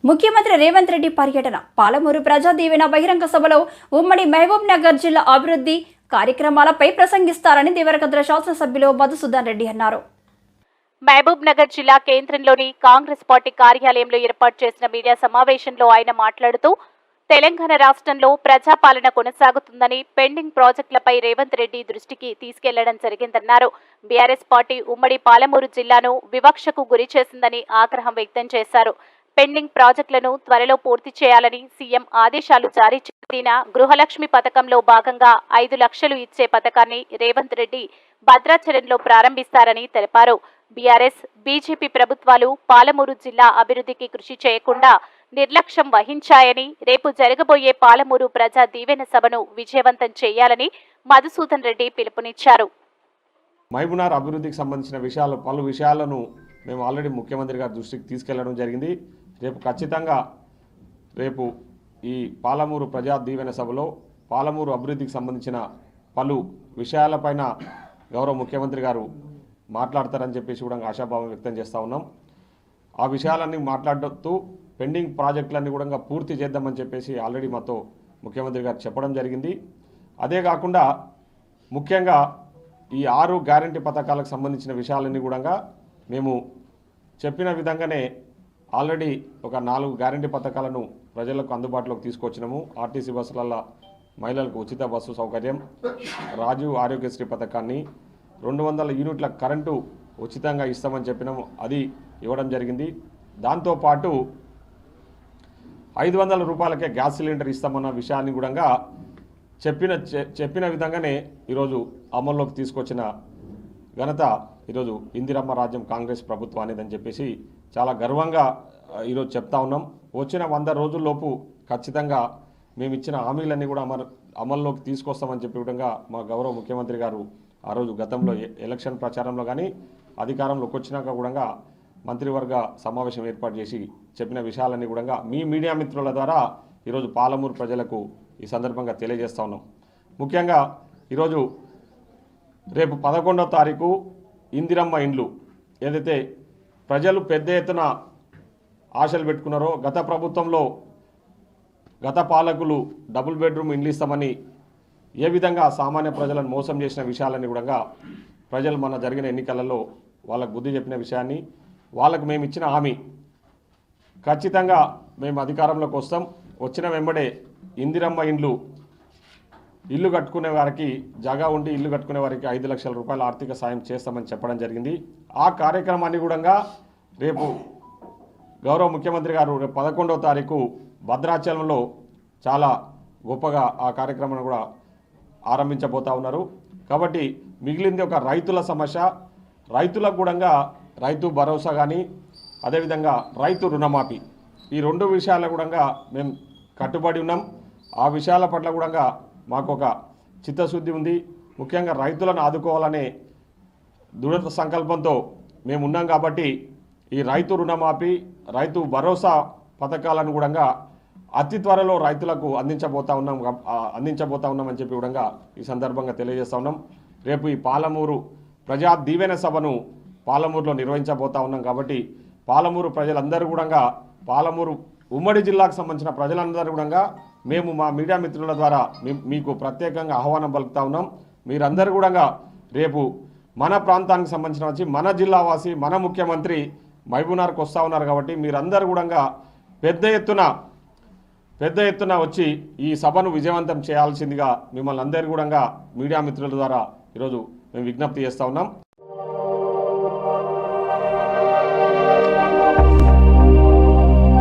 ముఖ్యమంత్రి రేవంత్ రెడ్డి పర్యటన పాలమూరు ప్రజా దీవెన బహిరంగ సభలో ఉమ్మడి మహబూబ్ నగర్ జిల్లా అభివృద్ధి కార్యక్రమాలపై ప్రసంగిస్తారని దేవరకద్ర శాసనసభ్యులు మధుసూదన్ రెడ్డి అన్నారు. మహబూబ్ నగర్ జిల్లా కేంద్రంలోని కాంగ్రెస్ పార్టీ కార్యాలయంలో ఏర్పాటు చేసిన మీడియా సమావేశంలో ఆయన మాట్లాడుతూ తెలంగాణ రాష్ట్రంలో ప్రజాపాలన కొనసాగుతుందని పెండింగ్ ప్రాజెక్టులపై రేవంత్ రెడ్డి దృష్టికి తీసుకెళ్లడం జరిగిందన్నారు. బీఆర్ఎస్ పార్టీ ఉమ్మడి పాలమూరు జిల్లాను వివక్షకు గురి చేసిందని ఆగ్రహం వ్యక్తం చేశారు. పెండింగ్ ప్రాజెక్టులను త్వరలో పూర్తి చేయాలని సీఎం ఆదేశాలు జారీ చేసిన గృహలక్ష్మి పథకంలో భాగంగా 5 లక్షలు ఇచ్చే పథకాన్ని రేవంత్ రెడ్డి భద్రాచలంలో ప్రారంభిస్తారని తెలిపారు. బీఆర్ఎస్, బీజేపీ ప్రభుత్వాలు పాలమూరు జిల్లా అభివృద్ధికి కృషి చేయకుండా నిర్లక్ష్యం వహించాయని, రేపు జరగబోయే పాలమూరు ప్రజా దీవెన సభను విజయవంతం చేయాలని మధుసూదన్ రెడ్డి పిలుపునిచ్చారు. మహబూబ్నగర్ అభివృద్ధికి సంబంధించిన పలు విషయాలను మేము ఆల్రెడీ ముఖ్యమంత్రి గారి దృష్టికి తీసుకెళ్లడం జరిగింది. రేపు ఖచ్చితంగా ఈ పాలమూరు ప్రజా దీవెన సభలో పాలమూరు అభివృద్ధికి సంబంధించిన పలు విషయాలపైన గౌరవ ముఖ్యమంత్రి గారు మాట్లాడతారని చెప్పేసి కూడా ఆశాభావం వ్యక్తం చేస్తూ ఉన్నాం. ఆ విషయాలన్నీ మాట్లాడుతూ పెండింగ్ ప్రాజెక్టులన్నీ కూడా పూర్తి చేద్దామని చెప్పేసి ఆల్రెడీ మాతో ముఖ్యమంత్రి గారు చెప్పడం జరిగింది. అదే కాకుండా ముఖ్యంగా ఈ 6 గ్యారంటీ పథకాలకు సంబంధించిన విషయాలన్నీ కూడా మేము చెప్పిన విధంగానే ఆల్రెడీ ఒక 4 గ్యారంటీ పథకాలను ప్రజలకు అందుబాటులోకి తీసుకొచ్చినాము. ఆర్టీసీ బస్సులలో మహిళలకు ఉచిత బస్సు సౌకర్యం, రాజీవ్ ఆరోగ్యశ్రీ పథకాన్ని, 200 యూనిట్ల కరెంటు ఉచితంగా ఇస్తామని చెప్పినాము, అది ఇవ్వడం జరిగింది. దాంతోపాటు 500 రూపాయలకే గ్యాస్ సిలిండర్ ఇస్తామన్న విషయాన్ని కూడా చెప్పిన విధంగానే ఈరోజు అమల్లోకి తీసుకొచ్చిన ఘనత ఈరోజు ఇందిరమ్మ రాజ్యం కాంగ్రెస్ ప్రభుత్వం అనేదని చెప్పేసి చాలా గర్వంగా ఈరోజు చెప్తా ఉన్నాం. వచ్చిన 100 రోజుల్లోపు ఖచ్చితంగా మేము ఇచ్చిన హామీలన్నీ కూడా అమల్లోకి తీసుకొస్తామని చెప్పే విధంగా మా గౌరవ ముఖ్యమంత్రి గారు ఆ రోజు గతంలో ఎలక్షన్ ప్రచారంలో కానీ అధికారంలోకి వచ్చినాక కూడా మంత్రివర్గ సమావేశం ఏర్పాటు చేసి చెప్పిన విషయాలన్నీ కూడా మీ మీడియా మిత్రుల ద్వారా ఈరోజు పాలమూరు ప్రజలకు ఈ సందర్భంగా తెలియజేస్తూ ఉన్నాం. ముఖ్యంగా ఈరోజు రేపు 11వ తారీఖు ఇందిరమ్మ ఇండ్లు ఏదైతే ప్రజలు పెద్ద ఎత్తున ఆశలు పెట్టుకున్నారో, గత ప్రభుత్వంలో గత పాలకులు డబుల్ బెడ్రూమ్ ఇండ్లు ఇస్తామని ఏ విధంగా సామాన్య ప్రజలను మోసం చేసిన విషయాలన్నీ కూడా ప్రజలు మన జరిగిన ఎన్నికలలో వాళ్ళకు బుద్ధి చెప్పిన విషయాన్ని, వాళ్ళకు మేము ఇచ్చిన హామీ ఖచ్చితంగా మేము అధికారంలోకి వస్తాం, వచ్చిన వెంబడే ఇందిరమ్మ ఇల్లు కట్టుకునే వారికి, జాగా ఉండి ఇల్లు కట్టుకునే వారికి 5 లక్షల రూపాయల ఆర్థిక సాయం చేస్తామని చెప్పడం జరిగింది. ఆ కార్యక్రమాన్ని కూడా రేపు గౌరవ ముఖ్యమంత్రి గారు రేపు 11వ తారీఖు భద్రాచలంలో చాలా గొప్పగా ఆ కార్యక్రమాన్ని కూడా ఆరంభించబోతా ఉన్నారు. కాబట్టి మిగిలింది ఒక రైతుల సమస్య. రైతులకు కూడా రైతు భరోసా కానీ, అదేవిధంగా రైతు రుణమాఫీ, ఈ 2 విషయాల కూడా మేము కట్టుబడి ఉన్నాం. ఆ విషయాల పట్ల కూడా మాకు ఒక చిత్తశుద్ధి ఉంది. ముఖ్యంగా రైతులను ఆదుకోవాలనే దృఢ సంకల్పంతో మేము ఉన్నాం. కాబట్టి ఈ రైతు రుణమాఫీ, రైతు భరోసా పథకాలను కూడా అతి త్వరలో రైతులకు అందించబోతా ఉన్నామని చెప్పి కూడా ఈ సందర్భంగా తెలియజేస్తూ ఉన్నాం. రేపు ఈ పాలమూరు ప్రజా దీవెన సభను పాలమూరులో నిర్వహించబోతా ఉన్నాం. కాబట్టి పాలమూరు ప్రజలందరూ కూడా, పాలమూరు ఉమ్మడి జిల్లాకు సంబంధించిన ప్రజలందరూ కూడా మేము మా మీడియా మిత్రుల ద్వారా మీకు ప్రత్యేకంగా ఆహ్వానం పలుకుతా ఉన్నాం. మీరందరూ కూడా రేపు మన ప్రాంతానికి సంబంధించిన మన జిల్లా వాసి, మన ముఖ్యమంత్రి మహబూబ్నగర్కి వస్తూ ఉన్నారు. కాబట్టి మీరందరూ కూడా పెద్ద ఎత్తున వచ్చి ఈ సభను విజయవంతం చేయాల్సిందిగా మిమ్మల్ని అందరూ కూడా మీడియా మిత్రుల ద్వారా ఈరోజు మేము విజ్ఞప్తి చేస్తూ ఉన్నాం.